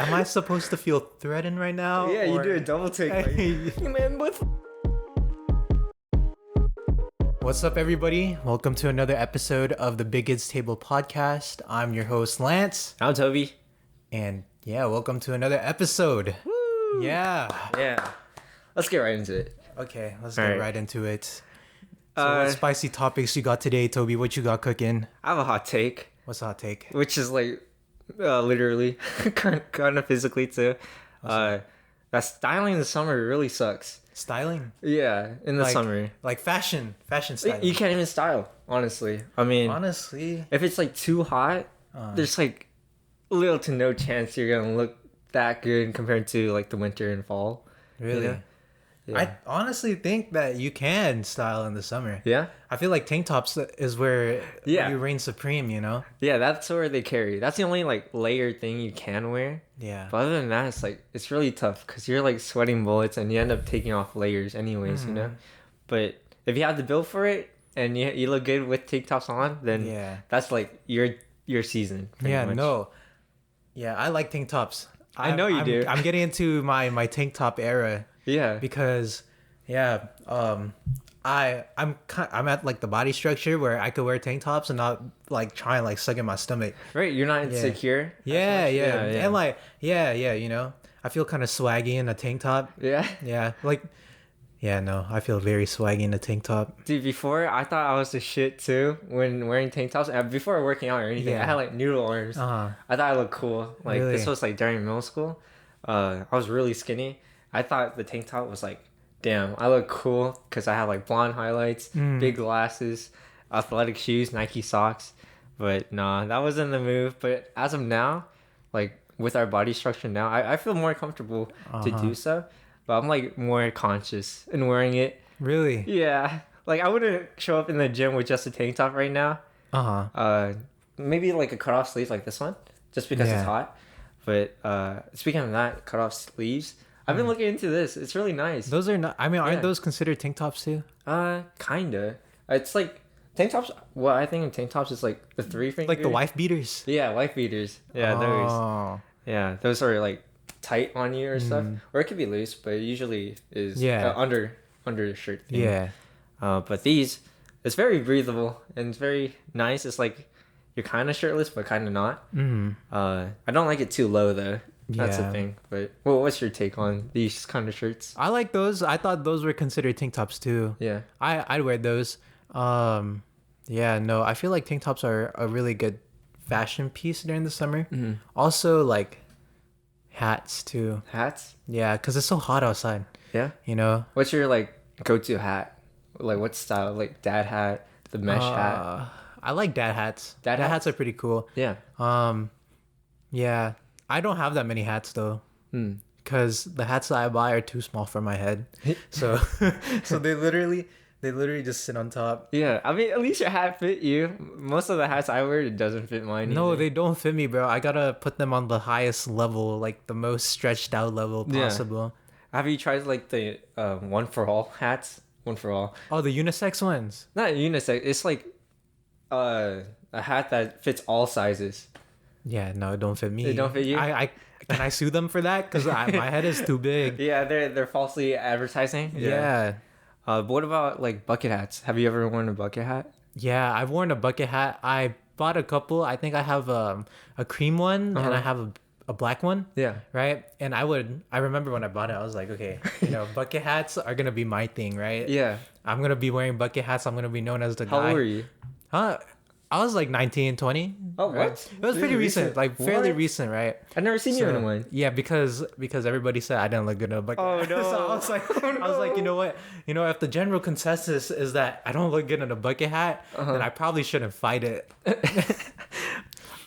Am I supposed to feel threatened right now? Yeah, you do a double take. Like, man, What's up, everybody? Welcome to another episode of the Big Kids Table podcast. I'm your host, Lance. I'm Toby. And yeah, welcome to another episode. Woo! Yeah. Let's get right into it. Okay, let's get right into it. So what spicy topics you got today, Toby? What you got cooking? I have a hot take. What's the hot take? Which is like literally kind of physically too. That styling in the summer really sucks. Styling? Yeah, in the summer. Like fashion styling. You can't even style, honestly. I mean, honestly, if it's like too hot, there's like little to no chance you're gonna look that good compared to like the winter and fall. Really? Yeah. I honestly think that you can style in the summer. Yeah? I feel like tank tops is where Yeah. you reign supreme, you know? Yeah, that's where they carry. That's the only like layered thing you can wear. Yeah. But other than that, it's like it's really tough because you're like sweating bullets and you end up taking off layers anyways, you know. But if you have the build for it and you look good with tank tops on, then that's like your season. Yeah, much. no. Yeah, I like tank tops. I know you do. I'm getting into my tank top era. Yeah. Because I'm at like the body structure where I could wear tank tops and not like try and like suck in my stomach. Right, you're not insecure. Yeah. And like you know, I feel kind of swaggy in a tank top. Yeah. Yeah, like no, I feel very swaggy in a tank top. Dude, before I thought I was the shit too when wearing tank tops. Before working out or anything, I had like noodle arms. I thought I looked cool. Like Really? This was like during middle school. I was really skinny. I thought the tank top was like, damn, I look cool because I have like blonde highlights, big glasses, athletic shoes, Nike socks. But nah, that wasn't the move. But as of now, like with our body structure now, I feel more comfortable to do so. But I'm like more conscious in wearing it. Really? Yeah. Like I wouldn't show up in the gym with just a tank top right now. Maybe like a cutoff sleeve like this one, just because it's hot. But speaking of that, cutoff sleeves, I've been looking into this. It's really nice. Those are not. I mean, aren't those considered tank tops too? Kinda. It's like tank tops. What I think of tank tops is like the three fingers. Like the wife beaters. Yeah, wife beaters. Yeah, those. Yeah, those are like tight on you or stuff, or it could be loose, but it usually is under the shirt thing. Yeah. But these, it's very breathable and it's very nice. It's like you're kind of shirtless, but kind of not. I don't like it too low though. That's the thing. But well, what's your take on these kind of shirts? I like those. I thought those were considered tank tops too. Yeah. I'd wear those. I feel like tank tops are a really good fashion piece during the summer. Also like hats too. Hats? Yeah, because it's so hot outside. Yeah. You know? What's your like go-to hat? Like what style? Like dad hat, the mesh hat? I like dad hats. Dad hats are pretty cool. Yeah. Yeah. I don't have that many hats though. Because the hats that I buy are too small for my head. So they literally just sit on top. Yeah, I mean, at least your hat fit you. Most of the hats I wear, it doesn't fit mine. No, either. they don't fit me, bro. I gotta put them on the highest level, like the most stretched out level possible. Yeah. Have you tried like the one for all hats? One for all. Oh, the unisex ones. Not unisex. It's like a hat that fits all sizes. Yeah, no, it don't fit me. They don't fit you? Can I sue them for that? Because my head is too big. Yeah, they're falsely advertising. Yeah. But what about like bucket hats? Have you ever worn a bucket hat? Yeah, I've worn a bucket hat. I bought a couple. I think I have a cream one and I have a black one. Yeah. Right? And I remember when I bought it, I was like, okay, bucket hats are going to be my thing, right? Yeah. I'm going to be wearing bucket hats. I'm going to be known as the guy. How old were you? I was like 19, 20. Oh, right? what? It was pretty recent. Like fairly recent, right? I've never seen you in one. Yeah, because everybody said I didn't look good in a bucket. Oh no! So I was like, you know what? If the general consensus is that I don't look good in a bucket hat, then I probably shouldn't fight it.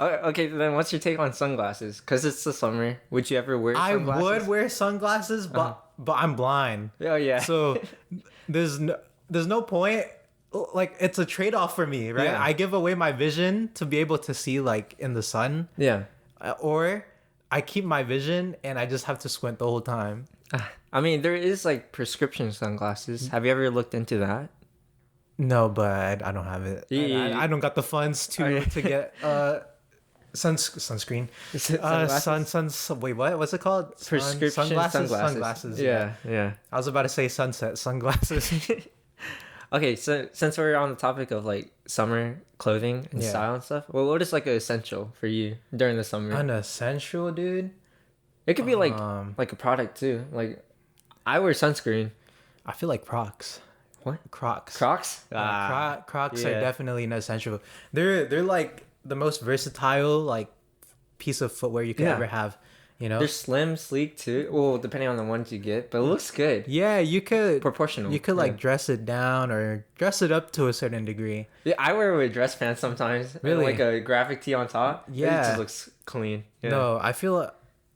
Okay, then what's your take on sunglasses? Because it's the summer. Would you ever wear sunglasses? I would wear sunglasses, but I'm blind. Oh yeah. So there's no point. Like it's a trade-off for me, right? Yeah. I give away my vision to be able to see like in the sun. Yeah. Or I keep my vision and I just have to squint the whole time. I mean, there is like prescription sunglasses. Have you ever looked into that? No, but I don't have it. I don't got the funds to get sunscreen. Sunglasses? Wait, what? What's it called? Prescription sunglasses. Sunglasses. Yeah. I was about to say sunset sunglasses. Okay, so since we're on the topic of like summer clothing and Yeah. style and stuff, well, what is like an essential for you during the summer? An essential, dude. It could be like Um, a product too. Like I wear sunscreen. I feel like Crocs. What? Crocs. Crocs? Yeah, Crocs are yeah. definitely an essential. They're like the most versatile like piece of footwear you could Yeah. ever have. You know. They're slim, sleek too. Well, depending on the ones you get, but it looks good. Yeah, you could. Proportional. You could like Yeah. dress it down or dress it up to a certain degree. Yeah, I wear it with dress pants sometimes. Really? And like a graphic tee on top. It Yeah. just looks clean. Yeah. No,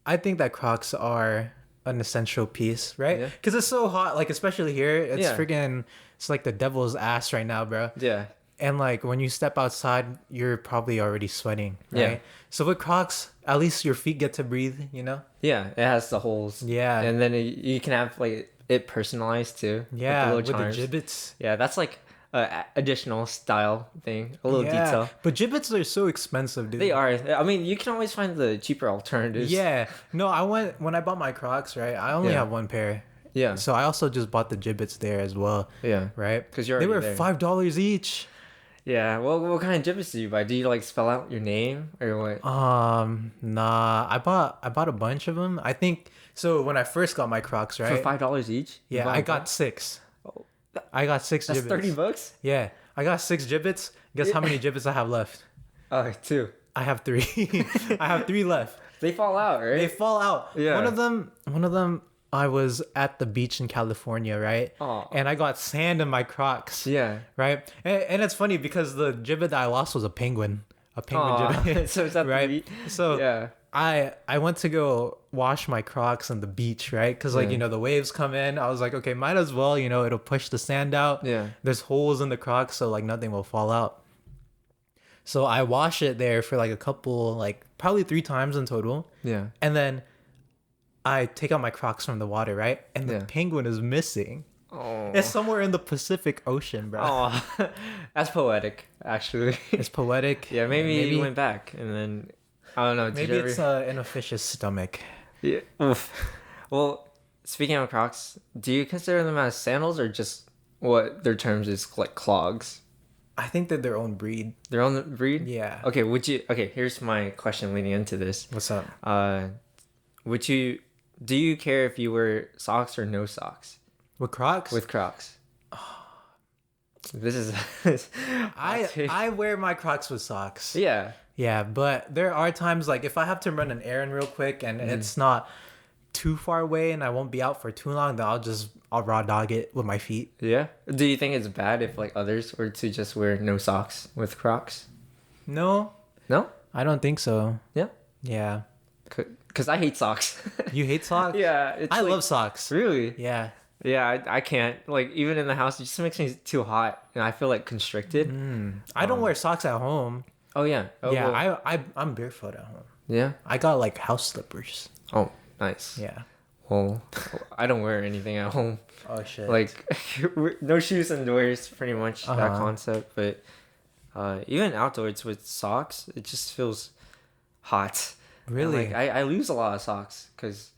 I think that Crocs are an essential piece, right? Yeah. Because it's so hot, like especially here, it's Yeah. freaking, it's like the devil's ass right now, bro. Yeah. And like when you step outside, you're probably already sweating, right? Yeah. So with Crocs, at least your feet get to breathe, you know? Yeah, it has the holes. Yeah. And then you can have like it personalized too. Yeah, with with the the little charms. gibbets. Yeah, that's like a additional style thing, a little Yeah, detail. but gibbets are so expensive, dude. They are. I mean, you can always find the cheaper alternatives. Yeah. No, when I bought my Crocs, right? I only Yeah. have one pair. Yeah. So I also just bought the gibbets there as well, Yeah. right? 'Cause you're they were already there. $5 each. Yeah. Well, what kind of gibbets do you buy? Do you like spell out your name or what? Nah. I bought a bunch of them. I think so. When I first got my Crocs, For right? $5 each? You Yeah, buy I them? got 6. Oh, I got 6 that's gibbets. $30. Yeah, I got 6 gibbets. Guess how many gibbets I have left? Oh, 2. I have 3. I have 3 left. They fall out, right? They fall out. Yeah. One of them. I was at the beach in California, right? Aw. And I got sand in my Crocs. Yeah. Right. And it's funny because the gibbet that I lost was a penguin. A penguin Aw. gibbet. So is that the right? beach? So Yeah. I went to go wash my Crocs on the beach, right? Because like, Yeah. you know, the waves come in. I was like, okay, might as well, you know, it'll push the sand out. Yeah. There's holes in the Crocs, so like nothing will fall out. So I wash it there for like a couple, like probably 3 times in total. Yeah. And then I take out my Crocs from the water, right? And the Yeah. penguin is missing. Oh. It's somewhere in the Pacific Ocean, bro. Oh, that's poetic, actually. It's poetic. Yeah, maybe you went back and then I don't know. Did Maybe you ever... it's in a fish's stomach. Yeah. Oof. Well, speaking of Crocs, do you consider them as sandals or just what their terms is like clogs? I think they're their own breed. Their own breed? Yeah. Okay, okay, here's my question leading into this. What's up? Do you care if you wear socks or no socks With Crocs? with Crocs? This is I wear my Crocs with socks. yeah. Yeah, but there are times like if I have to run an errand real quick and it's not too far away and I won't be out for too long, then I'll raw dog it with my feet. Yeah. Do you think it's bad if like others were to just wear no socks with Crocs? No, No? I don't think so. Yeah. Yeah. Cuz I hate socks. You hate socks? Yeah, it's I like- love socks. Really? Yeah. Yeah, I can't. Like even in the house it just makes me too hot and I feel like constricted. I don't wear socks at home. Oh yeah. Oh, yeah, well, I'm barefoot at home. yeah. I got like house slippers. Oh, nice. Yeah. Well, I don't wear anything at home. Oh shit. Like no shoes indoors, pretty much that Uh-huh. concept. But even outdoors with socks, it just feels hot. And, Really? like I lose a lot of socks because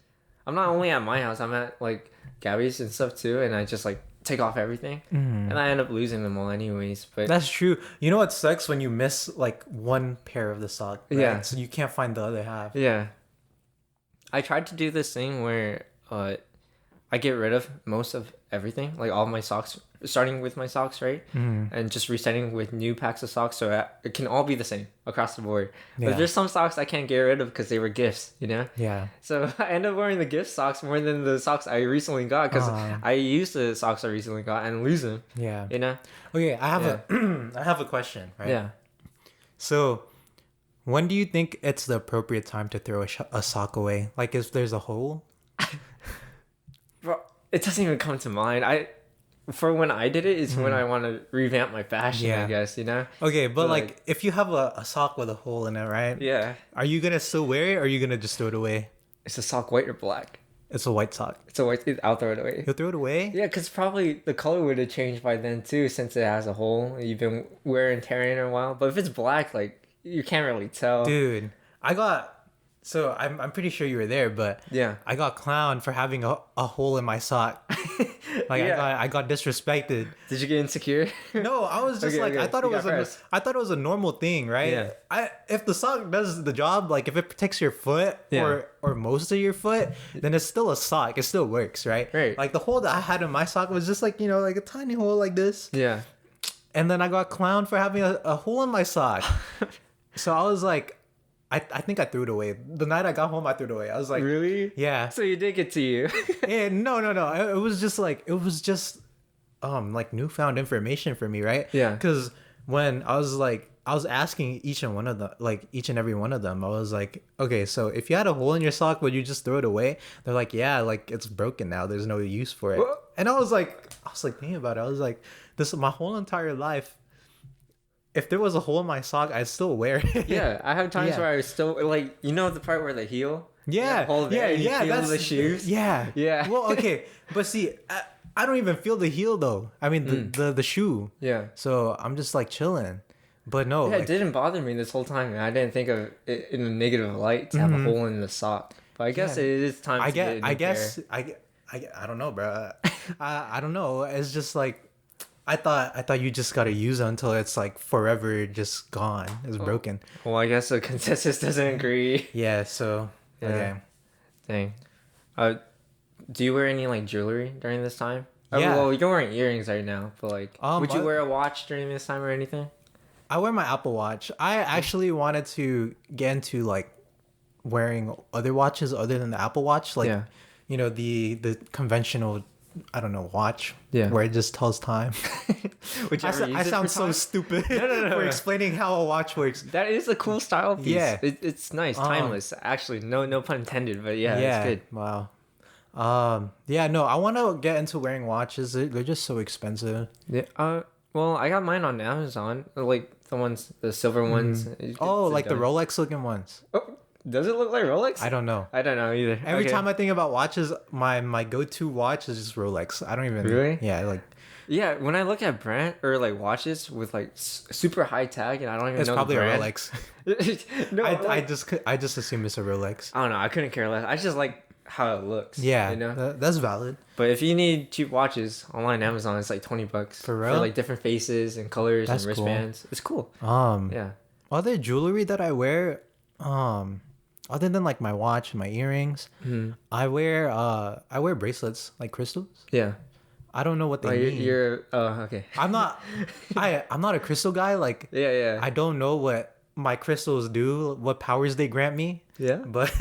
I'm not only at my house. I'm at like Gabby's and stuff too, and I just like take off everything, and I end up losing them all anyways. But That's true. You know what sucks when you miss like one pair of the sock? Right? Yeah. So you can't find the other half. yeah, I tried to do this thing where I get rid of most of everything, like all my socks, starting with my socks, right? And just resetting with new packs of socks so it can all be the same across the board. Yeah. But there's some socks I can't get rid of because they were gifts, you know? Yeah. So I end up wearing the gift socks more than the socks I recently got because I used the socks I recently got and lose them, Yeah. you know? Okay, I have I have a question, right? Yeah. So, when do you think it's the appropriate time to throw a sock away? Like, if there's a hole? Bro, it doesn't even come to mind. For when I did it is when I want to revamp my fashion, Yeah. I guess, you know? Okay, but But, like, if you have a sock with a hole in it, right? Yeah. Are you gonna still wear it, or are you gonna just throw it away? It's a sock white or black. It's a white sock. It's a white, I'll throw it away. You'll throw it away? Yeah, because probably the color would have changed by then too, since it has a hole. You've been wearing and tearing it a while. But if it's black, like you can't really tell. Dude, I got. So I'm pretty sure you were there, but Yeah. I got clowned for having a hole in my sock. Like Yeah. I got disrespected. Did you get insecure? No, I was just like, Okay. I thought You it was got pressed. I thought it was a normal thing, right? Yeah. If the sock does the job, like if it protects your foot Yeah. or most of your foot, then it's still a sock. It still works, right? Right. Like the hole that I had in my sock was just like, like a tiny hole like this. Yeah. And then I got clowned for having a hole in my sock. So I was like, I think I threw it away. The night I got home, I threw it away. I was like, Really? yeah. So you did get to you. Yeah, no. It was just like newfound information for me, right? Yeah. Because when I was asking each and every one of them, I was like, okay, so if you had a hole in your sock, would you just throw it away? They're like, yeah, like it's broken now. There's no use for it. What? And I was like thinking about it. I was like, this is my whole entire life. If there was a hole in my sock, I'd still wear it. Yeah, I have times Yeah. where I still like the part where the heel. Yeah, Hole there and you feel that's the shoes. Yeah, Yeah. Well, okay, but see, I don't even feel the heel though. I mean, the shoe. Yeah. So I'm just like chilling, but no, Yeah, it like, didn't bother me this whole time. I didn't think of it in a negative light to have a hole in the sock. But I guess Yeah. it is time to get a new pair. I don't know, bro. I don't know. It's just like I thought you just gotta use it until it's like forever just gone. It's broken. Well, I guess the consensus doesn't agree. Yeah. So Yeah. okay. Dang. Do you wear any like jewelry during this time? Yeah. Well, you're wearing earrings right now, but like, would you I- wear a watch during this time or anything? I wear my Apple Watch. I actually wanted to get into like wearing other watches other than the Apple Watch, like Yeah. the conventional, I don't know, watch, Yeah. where it just tells time. Whichever I sound so stupid no. for explaining how a watch works. That is a cool style piece. Yeah. It's nice, timeless. Actually, no pun intended, but yeah, Yeah, it's good. wow. Yeah, no, I want to get into wearing watches. They're just so expensive. Yeah. Well, I got mine on Amazon, like the silver ones. Oh, like the Rolex looking ones. Oh, does it look like Rolex? I don't know. I don't know either. Every Okay. time I think about watches, my go-to watch is just Rolex. I don't even Really? Yeah, like Yeah, when I look at brand or like watches with like super high tag, and I don't even it's know probably the a brand. Rolex. No, I just assume it's a Rolex. I don't know. I couldn't care less. I just like how it looks. Yeah, you know. that's valid. But if you need cheap watches online, Amazon, it's like $20 For real? for like different faces and colors That's and cool. wristbands. It's cool. Yeah. Other jewelry that I wear, other than like my watch and my earrings, I wear bracelets, like crystals. Yeah. I don't know what they mean. You're okay. I'm not a crystal guy. Like Yeah. I don't know what my crystals do, what powers they grant me. Yeah. But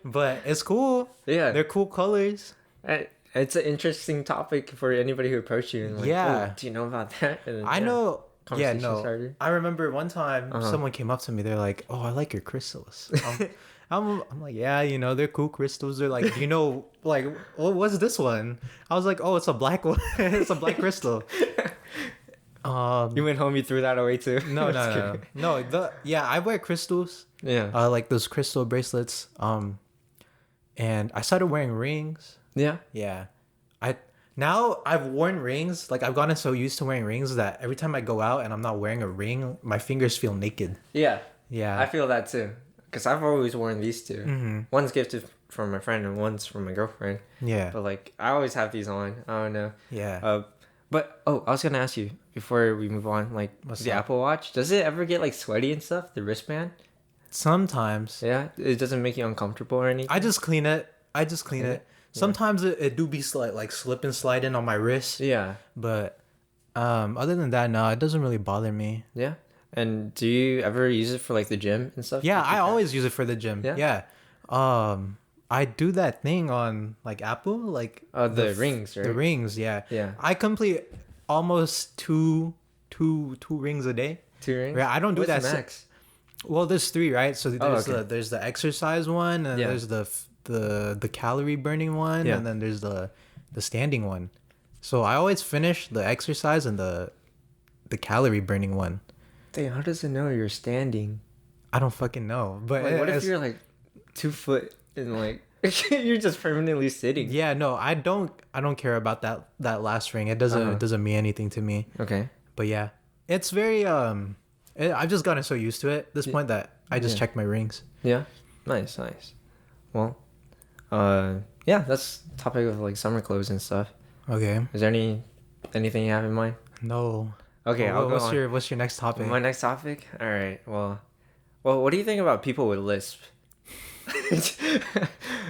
but it's cool. Yeah. They're cool colors. It's an interesting topic for anybody who approach you and like, Yeah. "Oh, do you know about that?" And then, I know. Yeah, conversation no. started. I remember one time someone came up to me. They're like, "Oh, I like your crystals." I'm like, "Yeah, they're cool crystals." They're like, "You know, like, what's this one?" I was like, "Oh, it's a black one. It's a black crystal." You went home, you threw that away too. No. Just No, I wear crystals. kidding. Yeah. Like those crystal bracelets. And I started wearing rings. Yeah. Yeah. Now I've worn rings. Like I've gotten so used to wearing rings that every time I go out and I'm not wearing a ring, my fingers feel naked. Yeah. Yeah. I feel that too. Because I've always worn these two. Mm-hmm. One's gifted from my friend and one's from my girlfriend. Yeah. But like, I always have these on. I don't know. Yeah. But I was gonna ask you before we move on, like What's the up? Apple Watch, does it ever get like sweaty and stuff? The wristband? Sometimes. Yeah, it doesn't make you uncomfortable or anything. I just clean it. it. Sometimes it do be like slip and sliding on my wrist. Yeah, But other than that, no, it doesn't really bother me. yeah. And do you ever use it for like the gym and stuff? Yeah, Like, I always use it for the gym. Yeah? Yeah. I do that thing on like Apple, like the rings, right? The rings, yeah. Yeah. I complete almost two rings a day. 2 rings. Yeah, I don't do What's that. the max? Well, there's 3, right? So okay. there's the exercise one, and Yeah. there's the calorie burning one, Yeah. and then there's the standing one. So I always finish the exercise and the calorie burning one. Dang, how does it know you're standing? I don't fucking know, but Like, what if it's- you're like 2 foot and like you're just permanently sitting? Yeah, no, I don't care about that last ring. It doesn't mean anything to me. Okay. But yeah, it's very I've just gotten so used to it at this point that I just check my rings. Yeah. Nice. Well, yeah, that's topic of like summer clothes and stuff. Okay. Is there anything you have in mind? No. Okay, I'll go on. What's your next topic? My next topic? All right. Well, what do you think about people with lisp?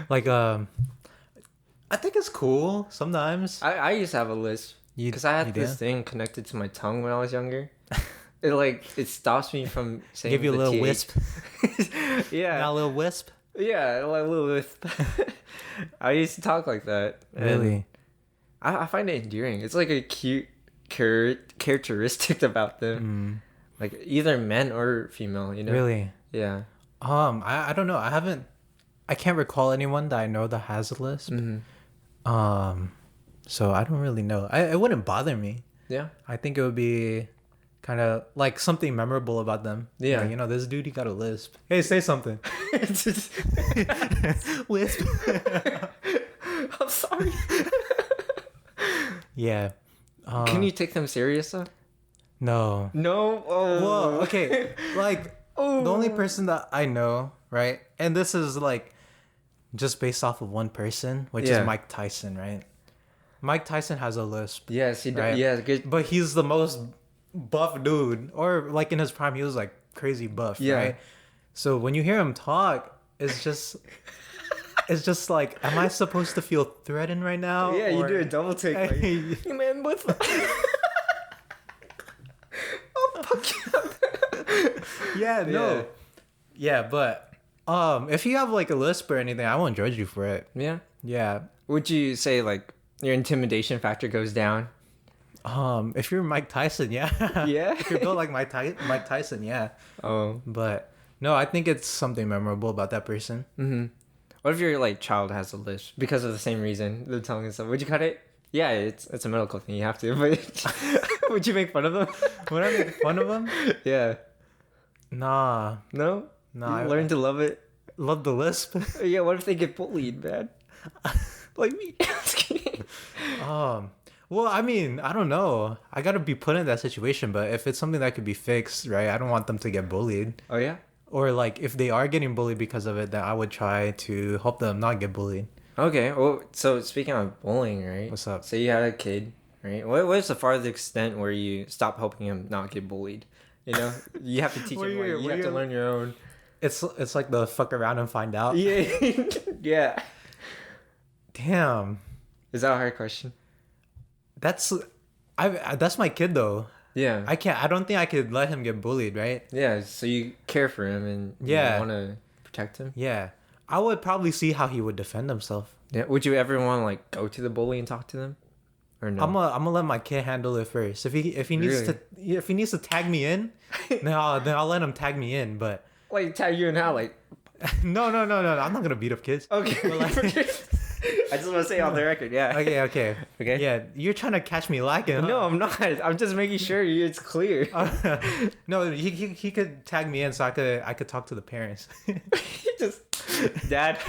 Like I think it's cool sometimes. I used to have a lisp because I had this thing connected to my tongue when I was younger. It stops me from saying. Give you a little TH. wisp. Yeah. Not a little wisp. Yeah, like a little wisp. I used to talk like that. Really? I find it endearing. It's like a cute characteristic about them. Like either men or female, you know? Really? Yeah. I don't know. I can't recall anyone that I know that has a lisp. So I don't really know. It wouldn't bother me. Yeah. I think it would be kind of like something memorable about them. Yeah. Like, this dude, he got a lisp. Hey, say something. Lisp. I'm sorry. Yeah. Can you take them serious though? No. No. Oh. Well, okay. Like, the only person that I know, right? And this is like just based off of one person, which is Mike Tyson, right? Mike Tyson has a lisp. Yes, he does. Right? Yeah, good. But he's the most buff dude, or like in his prime, he was like crazy buff, right? So when you hear him talk, it's just like, am I supposed to feel threatened right now? Yeah, you do a double take. Like, man, what's the... I'll fuck you up. Yeah, no. Yeah, but if you have like a lisp or anything, I won't judge you for it. Yeah. Yeah. Would you say like your intimidation factor goes down? If you're Mike Tyson, yeah. Yeah. If you're built like Mike Tyson, yeah. Oh. But no, I think it's something memorable about that person. Mm-hmm. What if your like child has a lisp because of the same reason, the tongue and stuff? Would you cut it? Yeah, it's a medical thing. You have to. But would you make fun of them? Would I make fun of them? Yeah. Nah. No. You learn to love it. Love the lisp. Yeah. What if they get bullied, man? Like me. Well, I mean, I don't know. I gotta be put in that situation, but if it's something that could be fixed, right? I don't want them to get bullied. Oh yeah. Or like if they are getting bullied because of it, then I would try to help them not get bullied. Okay. Well, so speaking of bullying, right? What's up? So you had a kid, right? What is the farthest extent where you stop helping him not get bullied? You know, you have to teach him. You have to learn your own. It's like the fuck around and find out. Yeah. Yeah. Damn. Is that a hard question? That's my kid though. Yeah. I don't think I could let him get bullied, right? Yeah, so you care for him and you want to protect him? Yeah. I would probably see how he would defend himself. Yeah. Would you ever want to like go to the bully and talk to them? Or no? I'm gonna let my kid handle it first. If he needs to tag me in, then I'll let him tag me in, but like tag you in how like No. I'm not gonna beat up kids. Okay. I just want to say on the record, yeah. Okay. Yeah, you're trying to catch me lacking. Huh? No, I'm not. I'm just making sure it's clear. No, he could tag me in so I could talk to the parents. Just, Dad.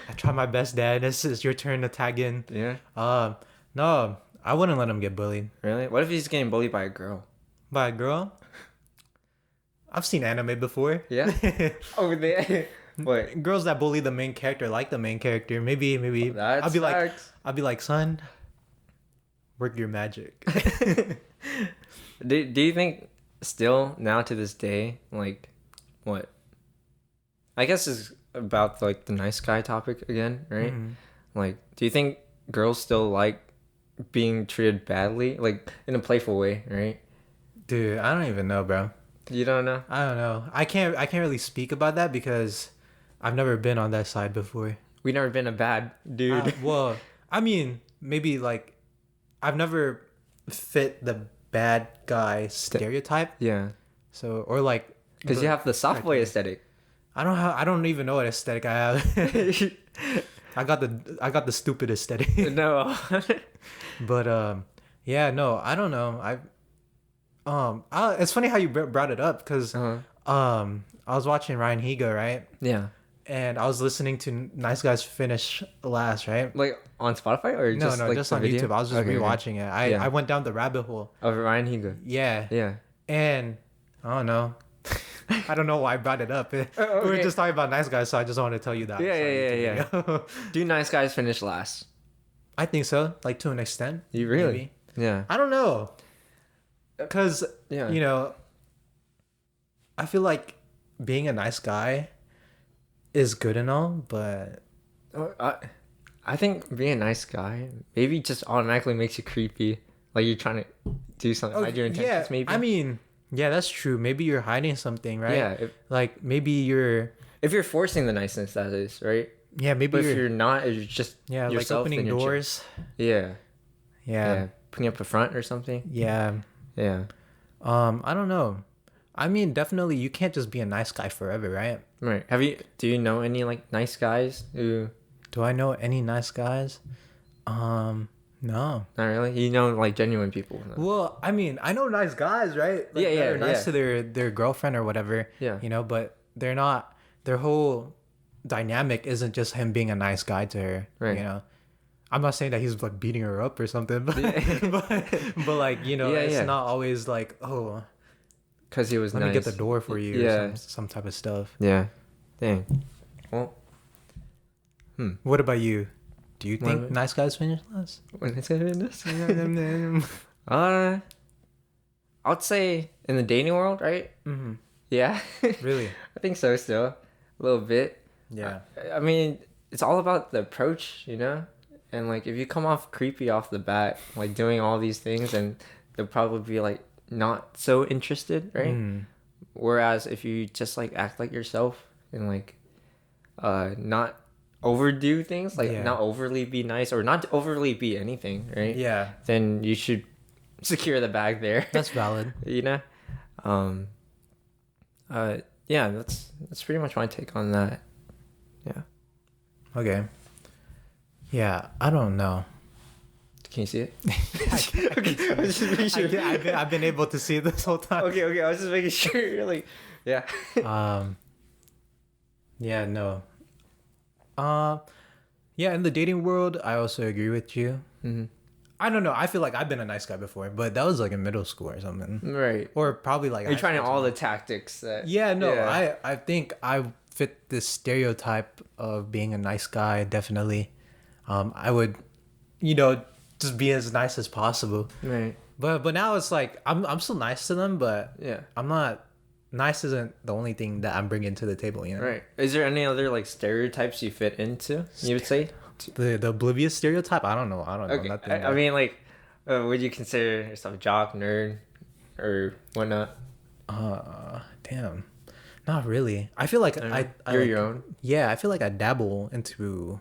I try my best, Dad. This is your turn to tag in. Yeah. No, I wouldn't let him get bullied. Really? What if he's getting bullied by a girl? By a girl? I've seen anime before. Yeah. Over there. What? Girls that bully the main character like the main character. Maybe. I'll be like, son, work your magic. Do you think still now to this day, like, what? I guess it's about like the nice guy topic again, right? Mm-hmm. Like, do you think girls still like being treated badly, like in a playful way, right? Dude, I don't even know, bro. You don't know? I don't know. I can't really speak about that because I've never been on that side before. We've never been a bad dude. Well, I mean, maybe like I've never fit the bad guy stereotype. Yeah. So or like because you have the soft boy aesthetic. I don't even know what aesthetic I have. I got the stupid aesthetic. No. But yeah, no, I don't know. It's funny how you brought it up because I was watching Ryan Higa, right? Yeah. And I was listening to Nice Guys Finish Last, right? Like on Spotify or just no, like just on YouTube. I was just rewatching it. I went down the rabbit hole of Ryan Higa. Yeah. Yeah. And I don't know. I don't know why I brought it up. We were Okay. just talking about nice guys, so I just wanted to tell you that. Yeah, I saw yeah, YouTube yeah, video. Do nice guys finish last? I think so, like to an extent. You really? Maybe. Yeah. I don't know, cause Yeah. you know, I feel like being a nice guy is good and all, but I think being a nice guy maybe just automatically makes you creepy. Like you're trying to do something, hide your intentions. yeah, Maybe. I mean, yeah, that's true. Maybe you're hiding something, right? Yeah. Like maybe you're, If you're forcing the niceness, that is right. yeah, maybe But if you're, you're not, if you're just yeah, like yourself, opening then you're doors. Yeah. Yeah, Yeah. Putting up a front or something. yeah. Yeah. I don't know. I mean, definitely, you can't just be a nice guy forever, right? Right. Do you know any like nice guys who? Do I know any nice guys? No. Not really. You know, like genuine people. Well, I mean, I know nice guys, right? Like, Yeah, that are nice yeah. to their girlfriend or whatever. Yeah. You know, but they're not. Their whole dynamic isn't just him being a nice guy to her. Right. You know, I'm not saying that he's like beating her up or something, but but like you know, Yeah, it's yeah. not always like, oh, Because he was let nice. me get the door for you. Yeah. Or some type of stuff. Yeah. Dang. Well, What about you? Do you think What? nice guys finish last? when it's in this, I'd say in the dating world, right? Mhm. Yeah. Really? I think so. Still, a little bit. Yeah. I mean, it's all about the approach, you know. And like, if you come off creepy off the bat, like doing all these things, and they'll probably be like not so interested, right? Mm. Whereas if you just like act like yourself and like not overdo things, like Yeah. not overly be nice or not overly be anything, right? Yeah. Then you should secure the bag there. That's valid. You know? Yeah, that's pretty much my take on that. Yeah. Okay. Yeah, I don't know. Can you see it? Okay, I was just making sure. I've been able to see it this whole time. Okay, I was just making sure. You're like, yeah. Yeah, no. Yeah, in the dating world, I also agree with you. Mm-hmm. I don't know. I feel like I've been a nice guy before, but that was like in middle school or something, Right. or probably like You're high trying school all too. the tactics that. Yeah, no, Yeah. I think I fit this stereotype of being a nice guy. Definitely, I would, you know, just be as nice as possible. Right. But now it's like I'm still nice to them, but Yeah. I'm not. Nice isn't the only thing that I'm bringing to the table, you know. Right. Is there any other like stereotypes you fit into? You would say. The oblivious stereotype. I don't know. Okay. Nothing. I mean, like, would you consider yourself jock, nerd, or whatnot? Damn. Not really. I feel like I You're like, your own. Yeah, I feel like I dabble into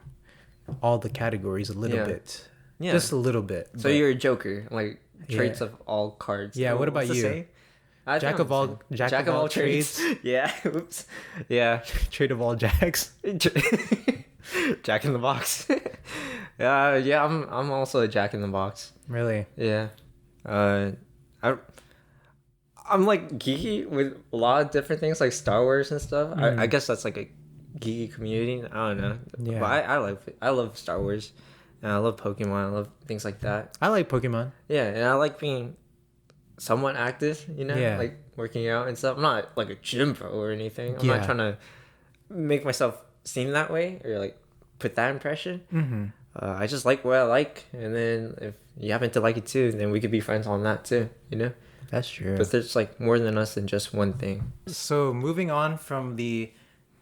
all the categories a little Yeah. bit. Yeah. Just a little bit. So but- you're a joker, like traits Yeah. of all cards. Yeah, what about What's the you? saying? I think Jack I'm of the all- same. jack of all trades. Yeah. Oops. Yeah. trade of all jacks. Jack in the box. Yeah. I'm also a Jack in the box. Really? Yeah. I'm like geeky with a lot of different things like Star Wars and stuff. I guess that's like a geeky community. I don't know. Yeah. But I love Star Wars. And I love Pokemon. I love things like that. I like Pokemon. Yeah, and I like being somewhat active, you know? Yeah. Like working out and stuff. I'm not like a gym bro or anything. I'm Yeah. not trying to make myself seem that way or like put that impression. Mm-hmm. I just like what I like, and then if you happen to like it too, then we could be friends on that too, you know? That's true. But there's like more than us than just one thing. So moving on from the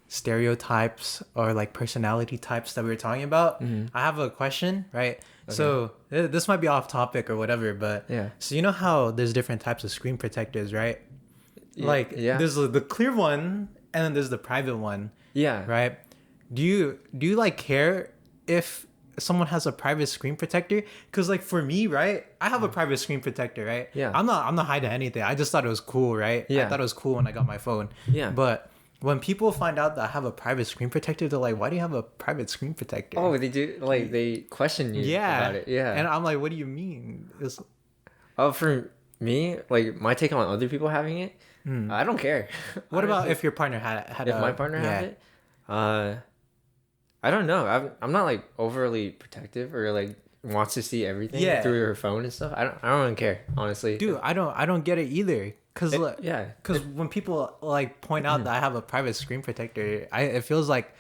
stereotypes or like personality types that we were talking about, I have a question, right? So this might be off topic or whatever, but Yeah. so you know how there's different types of screen protectors, right? Like yeah. there's the clear one and then there's the private one, Yeah. right? Do you like care if someone has a private screen protector? Because like for me, right, I have a private screen protector, right? Yeah. I'm not hiding anything. I just thought it was cool, right? Yeah. I thought it was cool when I got my phone. Yeah. But when people find out that I have a private screen protector, they're like, why do you have a private screen protector? Oh, they do like they question you yeah. about it. Yeah. And I'm like, what do you mean? It's, Oh, for me, like my take on other people having it, I don't care. what about Honestly. if your partner had If my partner had it? I don't know. I'm not like overly protective or like wants to see everything Yeah. through her phone and stuff. I don't really care, honestly. Dude, I don't get it either. Cause Yeah. cause when people like point out that I have a private screen protector, it feels like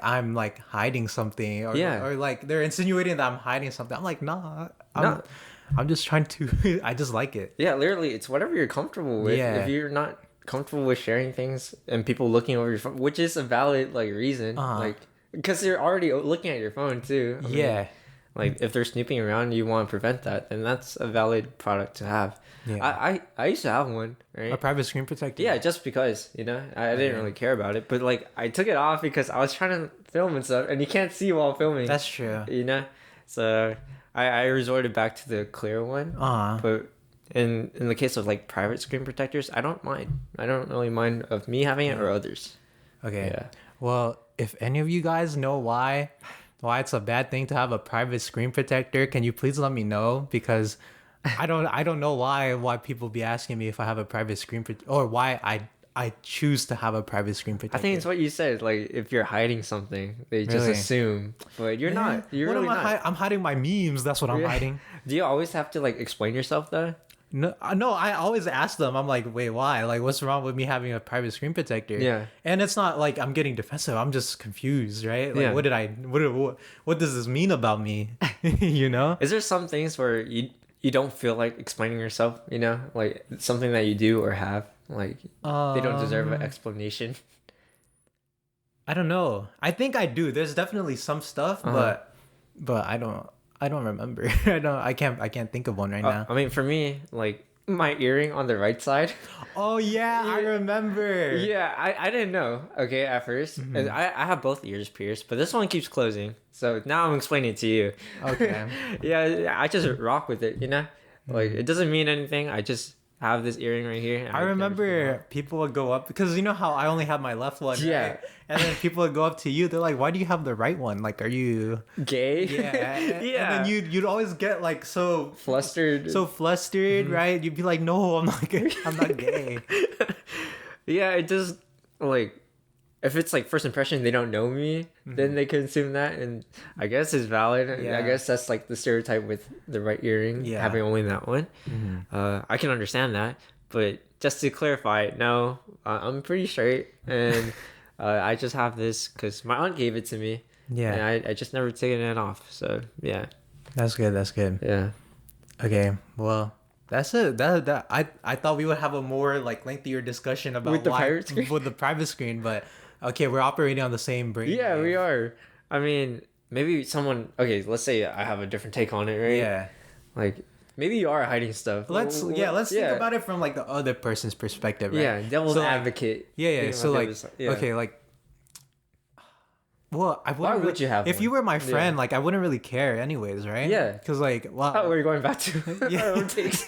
I'm like hiding something, Yeah. or like they're insinuating that I'm hiding something. I'm like, nah, No. I'm just trying to. I just like it. Yeah, literally, it's whatever you're comfortable with. Yeah. If you're not comfortable with sharing things and people looking over your phone, which is a valid like reason, like because you're already looking at your phone too. I Yeah. mean, like if they're snooping around, you want to prevent that, then that's a valid product to have. Yeah. I used to have one, A right? private screen protector. Yeah, just because, I didn't really care about it, but like I took it off because I was trying to film and stuff, and you can't see while filming. That's true. So I resorted back to the clear one. But in the case of like private screen protectors, I don't mind. I don't really mind of me having it or others. Okay. Yeah. Well, if any of you guys know why it's a bad thing to have a private screen protector, can you please let me know? Because I don't know why people be asking me if I have a private screen or why I choose to have a private screen protector. I think it's what you said. Like if you're hiding something, they just Really? assume, but you're not. You're what really am I not. I'm hiding my memes. That's what I'm hiding. Do you always have to like explain yourself though? No, I always ask them. I'm like, wait, why? Like, what's wrong with me having a private screen protector? Yeah. And it's not like I'm getting defensive. I'm just confused, right? Like, Yeah. what does this mean about me? You know? Is there some things where you don't feel like explaining yourself? Like something that you do or have, like they don't deserve an explanation. I don't know. I think I do. There's definitely some stuff, but I don't remember. I can't think of one right now. I mean, for me, like my earring on the right side. Oh yeah, I remember. Yeah, I didn't know. Okay, at 1st and I have both ears pierced, but this one keeps closing. So now I'm explaining it to you. Okay. Yeah, I just rock with it. Like it doesn't mean anything. I just have this earring right here. I remember people would go up because you know how I only have my left one. Yeah. Right? And then people would go up to you. They're like, "Why do you have the right one? Like, are you gay?" Yeah. Yeah. And then you'd always get like so flustered. right? You'd be like, "No, I'm not gay. I'm not gay." Yeah, it just like if it's like first impression, they don't know me, then they can assume that, and I guess it's valid. Yeah. I guess that's like the stereotype with the right earring, having only that one. I can understand that, but just to clarify, no, I'm pretty straight, and I just have this because my aunt gave it to me. Yeah. And I just never taken it off. So yeah. That's good. That's good. Yeah. Okay. Well, that's it. That I thought we would have a more like lengthier discussion about With the private screen? with the private screen, but okay, we're operating on the same brain. Yeah, we are. I mean, maybe someone. Okay, let's say I have a different take on it, right? Yeah. Like maybe you are hiding stuff. Let's think about it from like the other person's perspective, right? Yeah, devil's advocate. Yeah. So like, yeah. okay, like, well, I wouldn't. would you have if one? you were my friend? Like, I wouldn't really care, anyways, right? Yeah. Because like, well, Oh, we're going back to our own takes.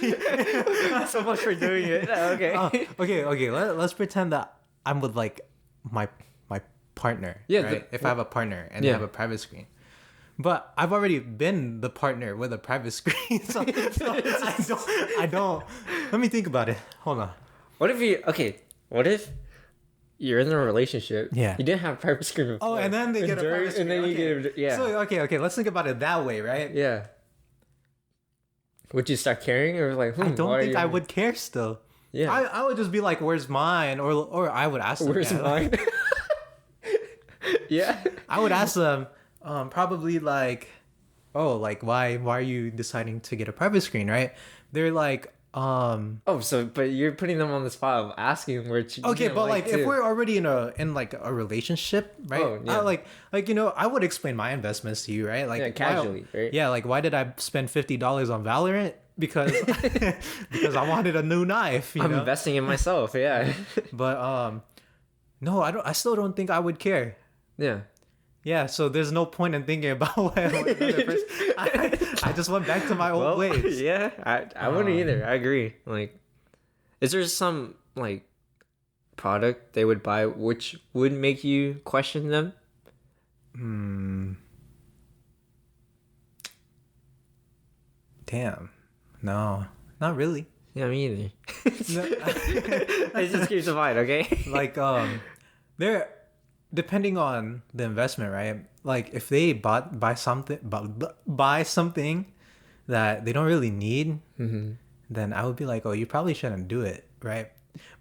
So much for doing it. Okay. okay. Let's pretend that I'm with like my partner. Yeah, Right? If I have a partner and they have a private screen. But I've already been the partner with a private screen, so I don't. Let me think about it. Hold on. What if you're in a relationship? Yeah. You didn't have private screen before. Oh, and then they get a private screen. And then you okay. get So okay. Let's think about it that way, right? Yeah. Would you start caring or like? I don't think I would care still. Yeah. I would just be like, "Where's mine?" Or I would ask them. Where's yeah, mine? Yeah. I would ask them. Probably like, oh, like why are you deciding to get a private screen, right? They're like, Oh, so but you're putting them on the spot of asking where. Okay, but like if we're already in like a relationship, right? Oh, yeah. Like I would explain my investments to you, right? Like casually, right? Yeah, like why did I spend $50 on Valorant? Because because I wanted a new knife. I'm know? investing in myself. Yeah. But no, I don't. I still don't think I would care. Yeah. Yeah, so there's no point in thinking about what another person. I just went back to my old ways. Yeah, I wouldn't either. I agree. Like, is there some like product they would buy which would make you question them? Damn. No, not really. Yeah, me either. No. It just keeps in mind, okay? Like they're depending on the investment, right? Like if they buy something that they don't really need, then I would be like, oh, you probably shouldn't do it, right?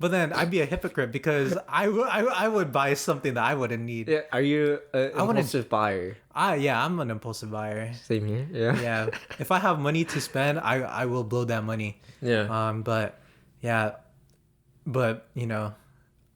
But then I'd be a hypocrite because I would buy something that I wouldn't need. Yeah. Are you an I wouldn't. impulsive buyer? Yeah, I'm an impulsive buyer. Same here. Yeah. Yeah, if I have money to spend, I will blow that money. Yeah. But yeah, but you know,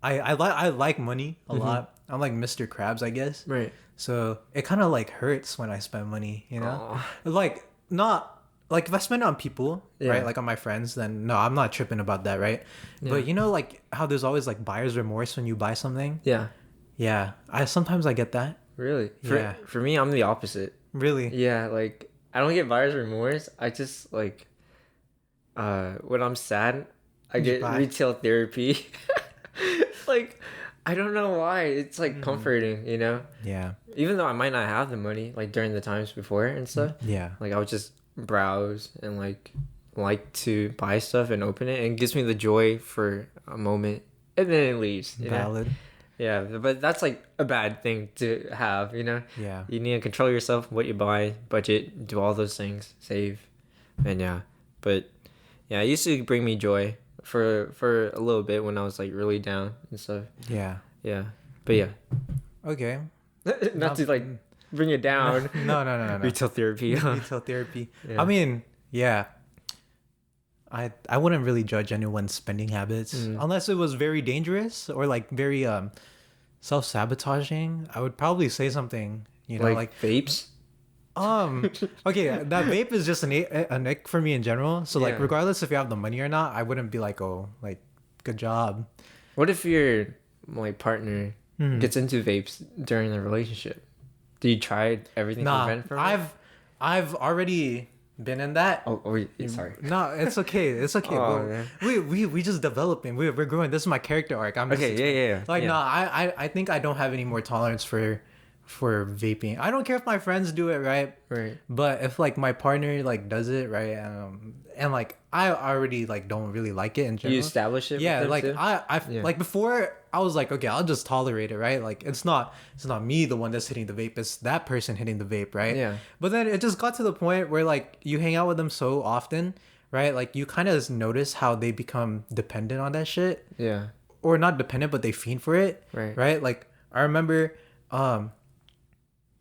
I like money a lot. I'm like Mr. Krabs, I guess. Right. So it kind of like hurts when I spend money, you know? Aw. Like not like if I spend it on people, Yeah. right? Like on my friends, then no, I'm not tripping about that, right? Yeah. But you know like how there's always like buyer's remorse when you buy something? Yeah. Yeah. Sometimes I get that. Really? Yeah. For me, I'm the opposite. Really? Yeah, like I don't get buyer's remorse. I just like when I'm sad, I You get buy. retail therapy. Like I don't know why. It's like comforting, you know? Yeah. Even though I might not have the money like during the times before and stuff. Yeah. Like I would just browse and like to buy stuff and open it, and it gives me the joy for a moment and then it leaves. You know? Valid. Yeah, but that's like a bad thing to have, you know? Yeah. You need to control yourself, what you buy, budget, do all those things, save. And yeah. But yeah, it used to bring me joy for a little bit when I was like really down and stuff. Yeah. Yeah. But yeah. Okay. Not to like bring it down. No. Retail therapy. Retail therapy. Yeah. I mean, yeah. I wouldn't really judge anyone's spending habits unless it was very dangerous or like very self-sabotaging. I would probably say something, you know, like vapes. okay, that vape is just an ick for me in general. So like Yeah. regardless if you have the money or not, I wouldn't be like, oh, like good job. What if your like partner gets into vapes during the relationship? Do you try everything to Nah, prevent from it? I've already been in that. Oh, sorry. No, it's okay. It's okay. Oh, we just developing. We're growing. This is my character arc. I'm just, Okay, yeah. like yeah. no, I think I don't have any more tolerance for vaping. I don't care if my friends do it, right? Right. But if like my partner like does it, right, and like I already like don't really like it in general. You establish it. with Yeah, them like too? I like before I was like, okay, I'll just tolerate it, right? Like it's not me the one that's hitting the vape, it's that person hitting the vape, right? Yeah. But then it just got to the point where like you hang out with them so often, right? Like you kind of notice how they become dependent on that shit, Yeah. or not dependent, but they fiend for it, Right. Right? Like I remember,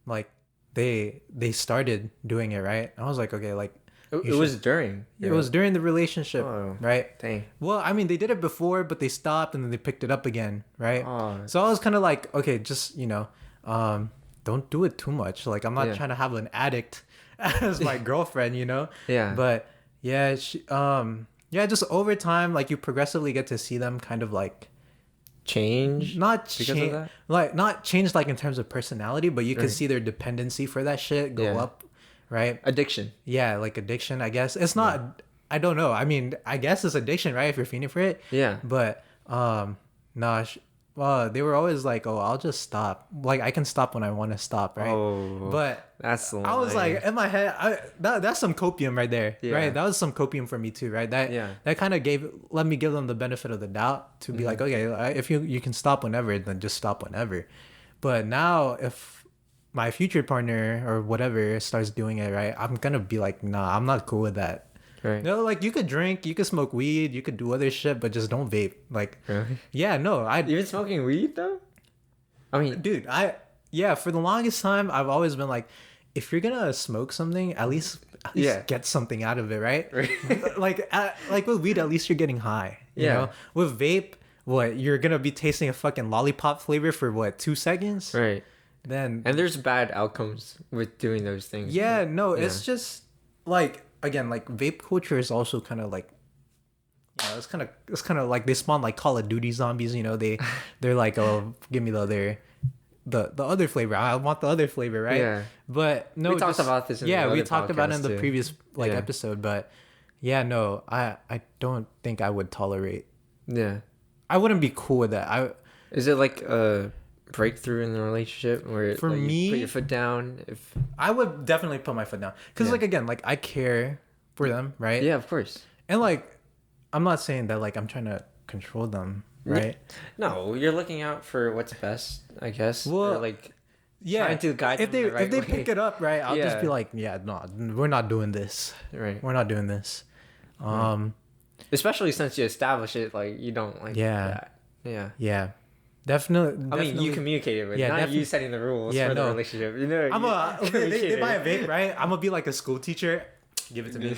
like they started doing it, right? I was like, okay, like It was during. it was during the relationship, Oh. right? Dang. Well, I mean, they did it before, but they stopped and then they picked it up again, right? Oh. So I was kind of like, okay, just don't do it too much. Like, I'm not Yeah. trying to have an addict as my girlfriend, you know? Yeah. But yeah, just over time, like you progressively get to see them kind of like Change. not because of change, that? like not change like in terms of personality, but you can Right. see their dependency for that shit go Yeah. up, right? Addiction. Yeah, like addiction, I guess. It's not, I don't know. I mean, I guess it's addiction, right? If you're feeding for it. Yeah. But, nah, they were always like, oh, I'll just stop. Like, I can stop when I want to stop, right? Oh. But That's the I was line. like, in my head, that's some copium right there, Yeah. right? That was some copium for me too, right? That kind of let me give them the benefit of the doubt to be like, okay, if you can stop whenever, then just stop whenever. But now, if my future partner or whatever starts doing it, right, I'm gonna be like, nah, I'm not cool with that. Right. No, like you could drink, you could smoke weed, you could do other shit, but just don't vape. Like, Really? yeah, no, Even smoking weed though? I mean, dude, for the longest time, I've always been like, if you're gonna smoke something, at least Yeah. get something out of it, right? Right. like with weed, at least you're getting high. You Yeah. know? With vape, what you're gonna be tasting a fucking lollipop flavor for what 2 seconds? right. Then And there's bad outcomes with doing those things. yeah, no, Yeah. it's just like again, like vape culture is also kind of like. It's kind of like they spawn like Call of Duty zombies, you know. They're like, oh, give me the other flavor. I want the other flavor, right? Yeah. But no, We talked about this in yeah, the we other talked about it in podcast, the too. previous like Yeah. episode. But yeah, no, I don't think I would tolerate. Yeah. I wouldn't be cool with that. Is it like a breakthrough in the relationship where For like, you me- put your foot down? If I would definitely put my foot down because Yeah. like again, like I care for them, right? yeah, of course. And like, I'm not saying that like I'm trying to control them, right? No, you're looking out for what's best, I guess. Well, Or, like Yeah. trying to guide if them they the right if they way. pick it up, right, I'll just Yeah. be like, yeah, no, we're not doing this. right. We're not doing this. Especially since you establish it, like you don't like Yeah. that. Yeah. Yeah. Definitely. I mean, you communicate it with, not you setting the rules for the relationship. You know, they buy a vape, right? I'm gonna be like a school teacher. Give it to me.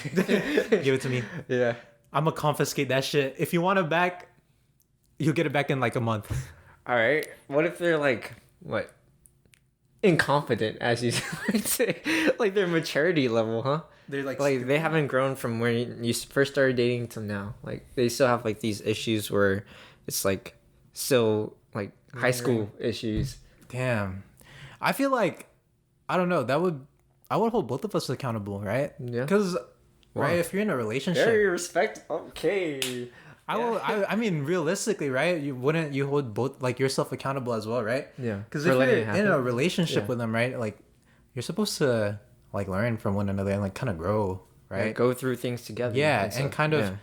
Give it to me. Yeah. I'm gonna confiscate that shit. If you want it back, you'll get it back in like a month. All right. What if they're like, what? Incompetent, as you would say. Like their maturity level, huh? They're like they haven't grown from when you first started dating till now. Like they still have like these issues where it's like still like high school issues. Damn. I feel like, I don't know, I would hold both of us accountable, right? Yeah. Because, right, if you're in a relationship. Very respect. Okay. I mean, realistically, right? You hold both, like, yourself accountable as well, right? Yeah. Because if you're in a relationship with them, right, like, you're supposed to, like, learn from one another and, like, kind of grow, right? Yeah, go through things together. Yeah, and kind of,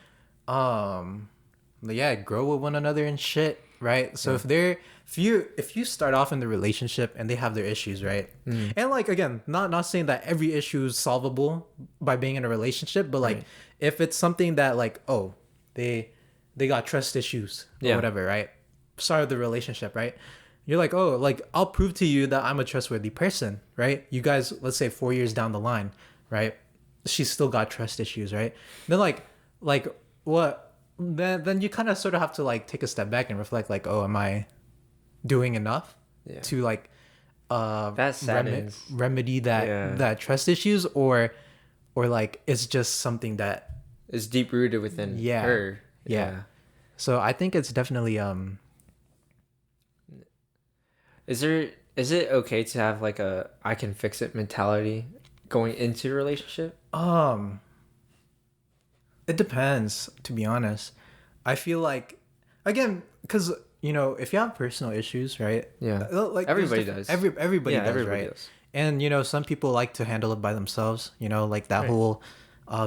grow with one another and shit, right? So if you start off in the relationship and they have their issues, right? And like again, not saying that every issue is solvable by being in a relationship, but like if it's something that like, oh, they got trust issues or whatever, right? Start of the relationship, right? You're like, oh, like I'll prove to you that I'm a trustworthy person, right? You guys, let's say 4 years down the line, right? She's still got trust issues, right? Then like what? Then you kind of sort of have to like take a step back and reflect, like, oh, am I doing enough to like that saddens. remedy that trust issues, or like it's just something that is deep rooted within her. Yeah. So I think it's definitely Is it okay to have like a I can fix it mentality going into a relationship? It depends, to be honest. I feel like, again, because you know, if you have personal issues, right? Yeah. Like everybody does. Everybody does, everybody right? does. And you know, some people like to handle it by themselves. You know, like that whole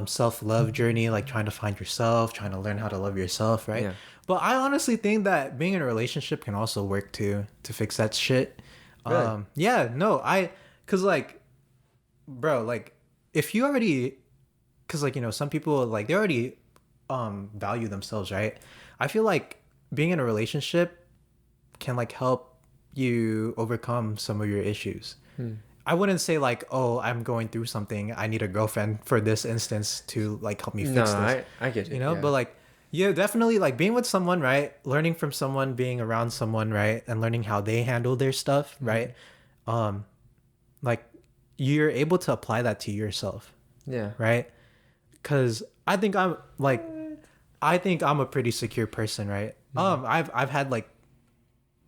self-love journey, like trying to find yourself, trying to learn how to love yourself, right? Yeah. But I honestly think that being in a relationship can also work to fix that shit. Really? Cause like, bro, like if you already, cause like, you know, some people like they already value themselves, right? I feel like being in a relationship can like help you overcome some of your issues. I wouldn't say like, oh, I'm going through something, I need a girlfriend for this instance to like help me fix this. I get it. You know, but like, yeah, definitely like being with someone, right? Learning from someone, being around someone, right? And learning how they handle their stuff, right? Like you're able to apply that to yourself. Yeah. Right? Cuz I think I'm a pretty secure person, right? I've had like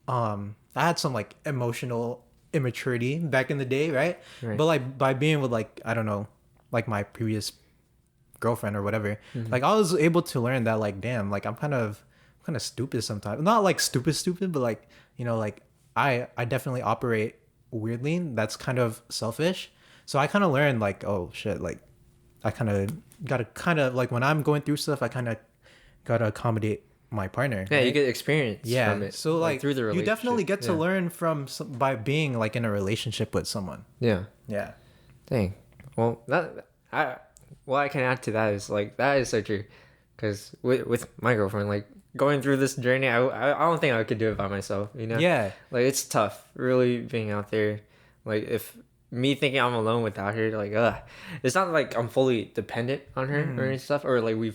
I had some like emotional immaturity back in the day, right? But like by being with like, I don't know, like my previous girlfriend or whatever, like I was able to learn that like, damn, like I'm kind of stupid sometimes. Not like stupid, but like, you know, like I definitely operate weirdly. That's kind of selfish. So I kind of learned like, oh shit, like I gotta like when I'm going through stuff, I kind of gotta accommodate my partner. Yeah, right? you get experience from it. So like through the relationship. you definitely get to learn by being like in a relationship with someone. Yeah. Yeah. Dang. Well, what I can add to that is like that is so true, because with my girlfriend, like going through this journey, I don't think I could do it by myself. You know. Yeah. Like it's tough, really being out there. Like if me thinking I'm alone without her, like it's not like I'm fully dependent on her or any stuff, or like we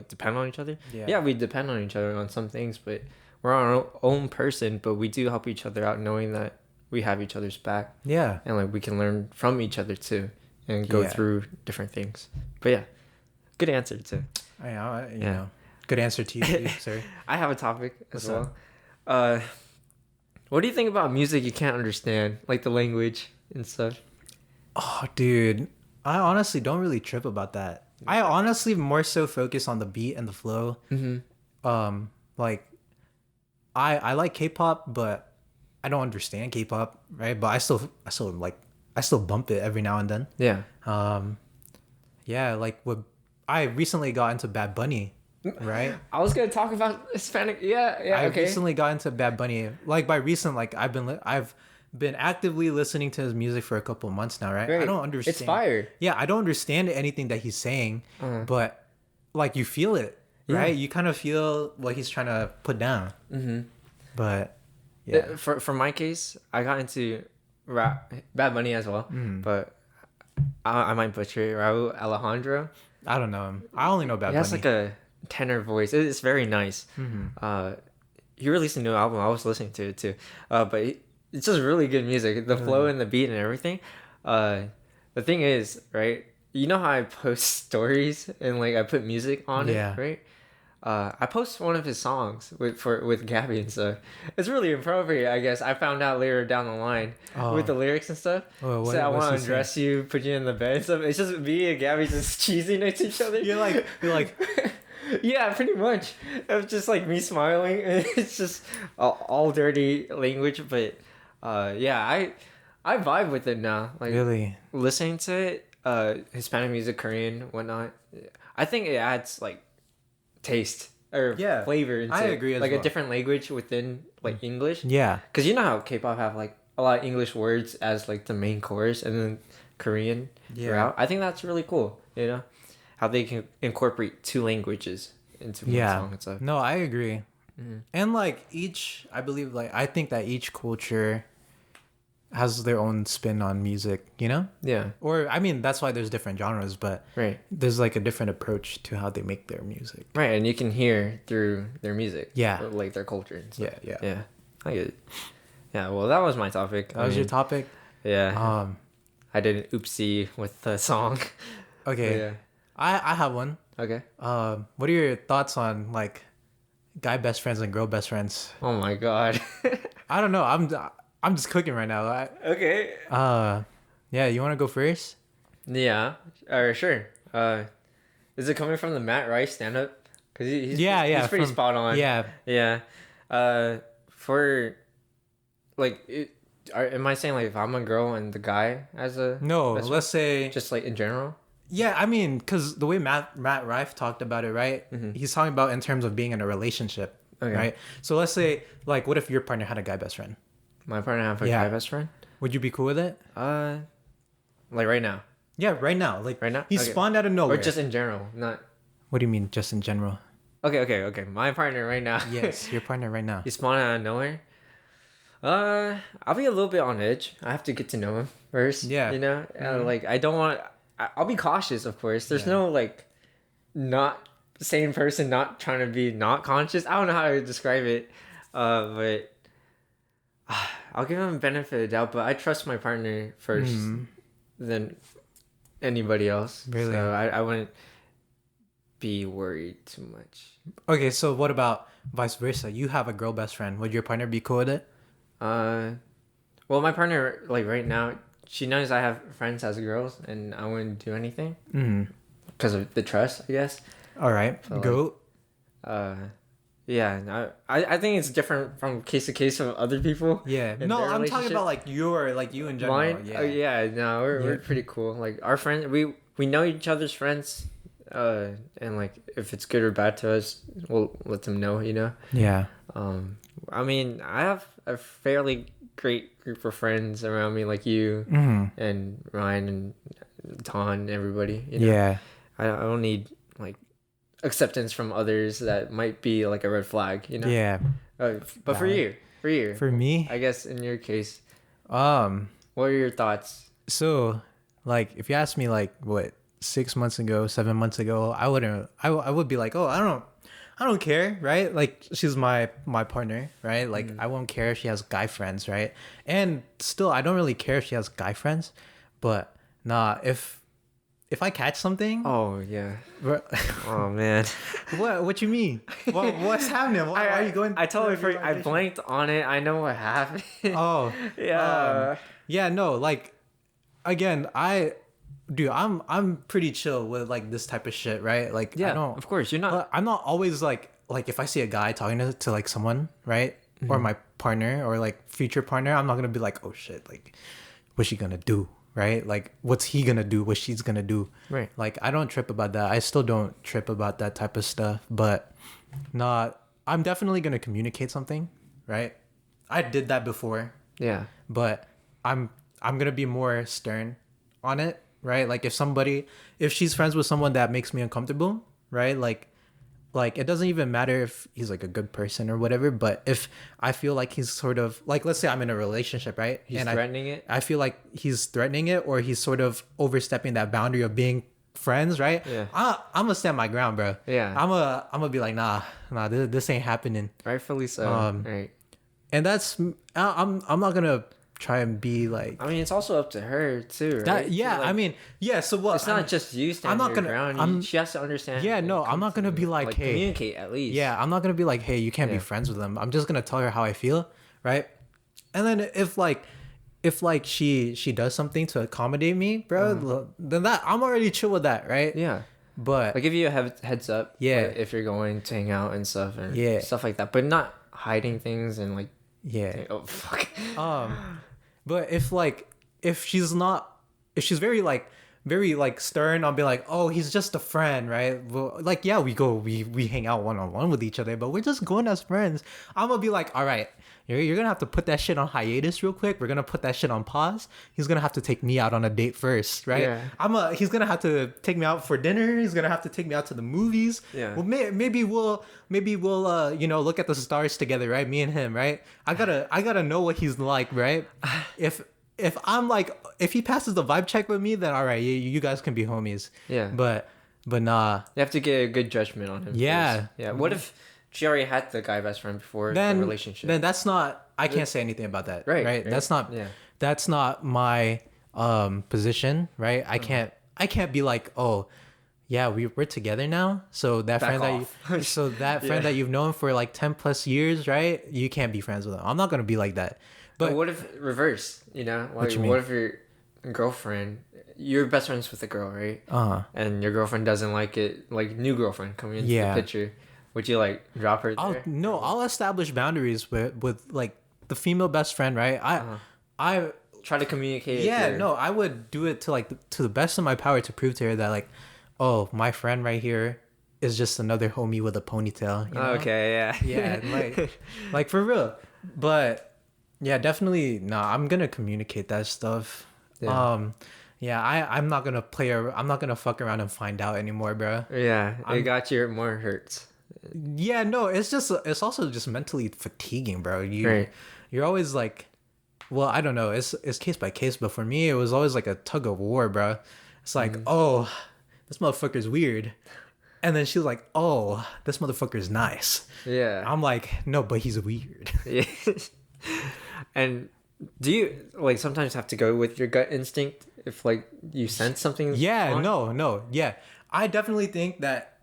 depend on each other. Yeah, we depend on each other on some things, but we're our own person. But we do help each other out, knowing that we have each other's back. Yeah. And like we can learn from each other too, and go through different things. But yeah, good answer too. You know, good answer to you too, sir. I have a topic as well. What do you think about music you can't understand, like the language and stuff? Oh, dude, I honestly don't really trip about that. I honestly more so focus on the beat and the flow. Like I like K-pop, but I don't understand K-pop, right? But I still bump it every now and then. Yeah. Yeah, like I recently got into Bad Bunny, right? I was gonna talk about Hispanic. Yeah. I recently got into Bad Bunny. Like by recent, like I've been actively listening to his music for a couple of months now, right? Great. I don't understand. It's fire. Yeah, I don't understand anything that he's saying, but like you feel it. right? You kind of feel what he's trying to put down. But yeah, For my case, I got into rap, Bad Bunny as well, but I might butcher it. Raul Alejandro. I don't know him. I only know Bad He Bunny. has like a tenor voice. It's very nice. He released a new album. I was listening to it too. It's just really good music. The flow and the beat and everything. The thing is, right? You know how I post stories and like I put music on it, right? I post one of his songs with Gabby and stuff. It's really appropriate, I guess. I found out later down the line with the lyrics and stuff. Oh, So I want to undress you, put you in the bed and stuff. It's just me and Gabby just cheesing next to each other. You're like, yeah, pretty much. It's just like me smiling. It's just all dirty language, but yeah, I vibe with it now. Like really listening to it, Hispanic music, Korean, whatnot. I think it adds like taste or flavor into I agree as like well. a different language within like English. Yeah. Because you know how K-pop have like a lot of English words as like the main chorus and then Korean throughout. I think that's really cool, you know? How they can incorporate two languages into one song and stuff. No, I agree. And like I think that each culture has their own spin on music, you know? Yeah. Or I mean, that's why there's different genres, but Right. there's like a different approach to how they make their music. Right, and you can hear through their music. Yeah. Like their culture and stuff. Yeah. Yeah. I get it. Yeah, well, that was my topic. That was your topic? Yeah. I did an oopsie with the song. Okay. Yeah. I have one. Okay. What are your thoughts on like guy best friends and girl best friends? Oh my god. I don't know. I'm just cooking right now. Okay. Yeah. You want to go first? Yeah. Sure. Is it coming from the Matt Rice stand up? Cause he's he's pretty spot on. Yeah. Yeah. For like, am I saying like if I'm a girl and the guy as a No. best Let's say just like in general? Yeah, I mean, because the way Matt Rife talked about it, right? He's talking about in terms of being in a relationship, right? So let's say, like, what if your partner had a guy best friend? My partner have a guy best friend? Would you be cool with it? Like right now. Yeah, right now. Like Right now? he Okay. spawned out of nowhere. Or just in general, not. What do you mean, just in general? Okay. My partner right now. Yes, your partner right now. He spawned out of nowhere. I'll be a little bit on edge. I have to get to know him first. Yeah. You know, like I don't want. I'll be cautious, of course. There's no like, not sane person, not trying to be not conscious. I don't know how to describe it, but I'll give him benefit of the doubt. But I trust my partner first than anybody else. Really? So I wouldn't be worried too much. Okay, so what about vice versa? You have a girl best friend. Would your partner be cool with it? Well, my partner, like right now, she knows I have friends as girls, and I wouldn't do anything because of the trust, I guess. All right, So, go. Yeah, I think it's different from case to case from other people. Yeah, in no, their I'm talking relationship. about like you in general. Mine. Yeah. Oh yeah, no, we're pretty cool. Like our friends, we know each other's friends, and like if it's good or bad to us, we'll let them know. You know. Yeah. I mean, I have a fairly great group of friends around me, like you and Ryan and Ton, and everybody. You know? Yeah. I don't need like acceptance from others that might be like a red flag, you know. Yeah. But for you, For me, I guess in your case, um, what are your thoughts? so like if you asked me like what 6 months ago, 7 months ago, I would be like, oh, I don't care, right? Like she's my partner, right? Like I won't care if she has guy friends, right? And still, I don't really care if she has guy friends, but nah, if I catch something, Oh yeah. bro- Oh man. what you mean? What's happening? Why are you going? I totally through forgot. I realization? blanked on it. I know what happened. Oh, Yeah. yeah, no, like again, I'm pretty chill with like this type of shit, right? Like I don't, of course you're not. but I'm not always like if I see a guy talking to like someone, right? Or my partner or like future partner, I'm not gonna be like, oh shit, like what's she gonna do? Right? Like what's he gonna do? What she's gonna do? Right. Like I don't trip about that. I still don't trip about that type of stuff. But I'm definitely gonna communicate something, right? I did that before, Yeah. but I'm gonna be more stern on it, right? Like if she's friends with someone that makes me uncomfortable, right? Like like it doesn't even matter if he's like a good person or whatever, but if I feel like he's sort of like, let's say I'm in a relationship, right? He's and threatening it. I feel like he's threatening it, or he's sort of overstepping that boundary of being friends, right? Yeah. I'm gonna stand my ground, bro. Yeah. I'm gonna be like, nah, this ain't happening. Rightfully so. Right. And that's I'm not gonna try and be like, I mean, it's also up to her too, right? that. Yeah, like, I mean, yeah. So what? it's not just you standing not your gonna- ground. She has to understand. Yeah, and no, I'm come not gonna to, be like, hey, communicate at least. yeah, I'm not gonna be like, hey, you can't be Yeah. friends with them. I'm just gonna tell her how I feel, right? And then if she does something to accommodate me, bro, then that I'm already chill with that, right? Yeah. But Like, give you a heads up. Yeah. Like, if you're going to hang out and stuff and Yeah. stuff like that, but not hiding things and like. yeah, Oh fuck. but if she's very stern, I'll be like, oh, he's just a friend, right? Well, like, yeah, we hang out one-on-one with each other, but we're just going as friends. I'm gonna be like, all right, you're gonna have to put that shit on hiatus real quick. We're gonna put that shit on pause. He's gonna have to take me out on a date first, right? Yeah. He's gonna have to take me out for dinner. He's gonna have to take me out to the movies. Yeah. Well, maybe we'll look at the stars together, right? Me and him, right? I gotta know what he's like, right? If I'm like, if he passes the vibe check with me, then all right, you guys can be homies. Yeah. But nah. You have to get a good judgment on him. Yeah. First. Yeah. What if she already had the guy best friend before Then the relationship? Then that's not. I can't say anything about that. Right. That's not. Yeah. That's not my position. Right. I can't be like, oh, yeah, we're together now. So that Back friend off. that friend that you've known for like 10 plus years, right? You can't be friends with them. I'm not gonna be like that. But what if reverse? You know, like you mean? what if your girlfriend, you're best friends with a girl, right? And your girlfriend doesn't like it, like new girlfriend coming into Yeah. the picture. Would you like drop her there? I'll establish boundaries with like the female best friend, right? I Try to communicate. yeah, no, I would do it to the best of my power to prove to her that like, oh, my friend right here is just another homie with a ponytail. You know? Okay, yeah. Yeah, like for real. But yeah, definitely no, I'm gonna communicate that stuff. Yeah. Yeah, I'm not gonna I'm not gonna fuck around and find out anymore, bro. Yeah, it got you more hurts. Yeah, no, it's also just mentally fatiguing, bro. You're always like, well, I don't know, it's case by case, but for me it was always like a tug of war, bro. It's like, oh, this motherfucker's weird. And then she's like, oh, this motherfucker's nice. Yeah. I'm like, no, but he's weird. Yeah. And do you like sometimes have to go with your gut instinct if like you sense something? Yeah, wrong? no. Yeah. I definitely think that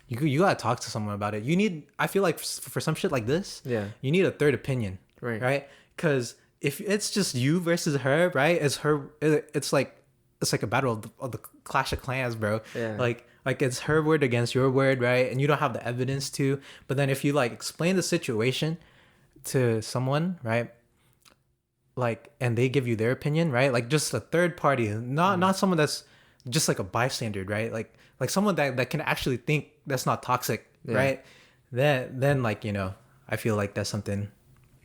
you gotta talk to someone about it. I feel like for some shit like this, Yeah. you need a third opinion. Right? Because if it's just you versus her, right? It's like a battle of the Clash of Clans, bro. Yeah. Like it's her word against your word, right? And you don't have the evidence to. But then if you like explain the situation to someone, right? Like, and they give you their opinion, right? Like just a third party, not someone that's just like a bystander, right? Like someone that can actually think that's not toxic, right? Then like, you know, I feel like that's something.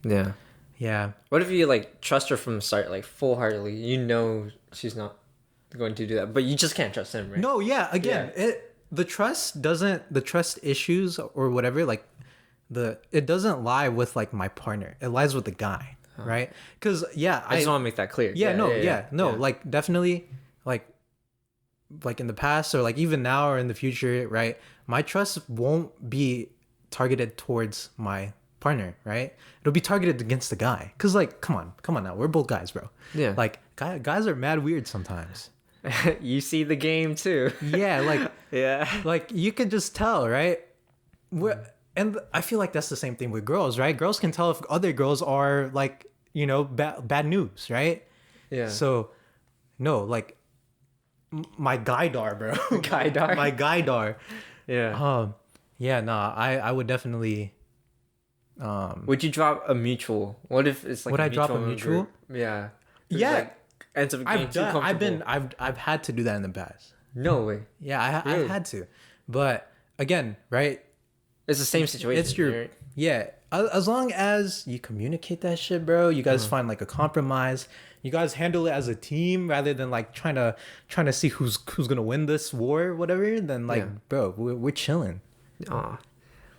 Yeah. Yeah. What if you like trust her from the start, like full heartedly? You know she's not going to do that, but you just can't trust him, right? No, yeah. Again, the trust issues or whatever, like it doesn't lie with like my partner. It lies with the guy, right? Because I just want to make that clear. No, like definitely, like in the past or like even now or in the future, right? My trust won't be targeted towards my partner, right? It'll be targeted against the guy. Cause like, come on now, we're both guys, bro. Yeah. Like guys are mad weird sometimes. You see the game too. Yeah, like Yeah. like you can just tell, right? And I feel like that's the same thing with girls, right? Girls can tell if other girls are like, you know, bad news, right? Yeah. So, no, like my guydar, bro. Guydar? My guydar. Yeah. Yeah, nah, I would definitely. Would you drop a mutual? What if it's like Would a I drop a group? mutual? Yeah. Who's, Yeah. like, ends up getting too comfortable. I've had to do that in the past. No way. Yeah, Really? I've had to, but again, right? It's the same situation. It's your right? yeah. As long as you communicate that shit, bro, you guys find like a compromise. you guys handle it as a team rather than like trying to see who's gonna win this war or whatever, then like, bro, we're chilling. Aw.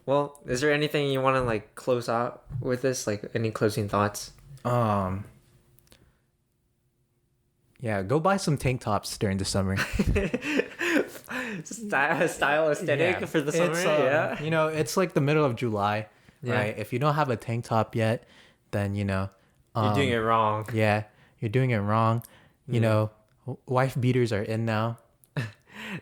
Well, is there anything you want to like close out with this? Like any closing thoughts? Yeah, go buy some tank tops during the summer. Style aesthetic for the summer. Yeah. You know, it's like the middle of July, Yeah. right? If you don't have a tank top yet, then you know, You're doing it wrong. yeah, you're doing it wrong. You know, wife beaters are in now.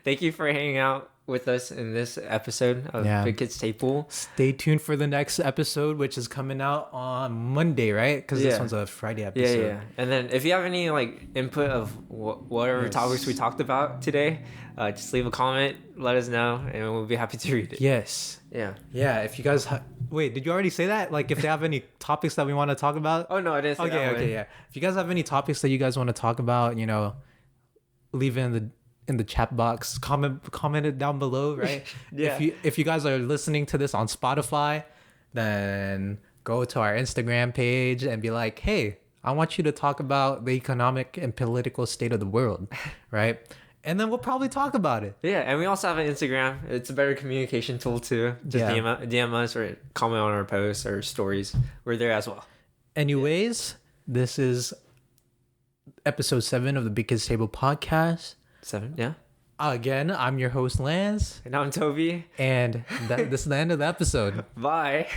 Thank you for hanging out with us in this episode of Big Kids Table. Stay tuned for the next episode, which is coming out on Monday, right? Because this one's a Friday episode. Yeah. And then if you have any like input of whatever topics we talked about today, just leave a comment, let us know, and we'll be happy to read it. Yes. Yeah. Yeah. If you guys wait, did you already say that? Like, if they have any topics that we want to talk about? Oh no, I didn't say that. Okay. Yeah. If you guys have any topics that you guys want to talk about, you know, leave it in the chat box, comment it down below, right? Yeah. If you guys are listening to this on Spotify, then go to our Instagram page and be like, hey, I want you to talk about the economic and political state of the world, right? And then we'll probably talk about it. Yeah, and we also have an Instagram. It's a better communication tool too. Just DM us or comment on our posts or stories. We're there as well. Anyways, this is episode 7 of the Big Kids Table podcast. 7, yeah. Again, I'm your host, Lance. And I'm Tobey. And this is the end of the episode. Bye.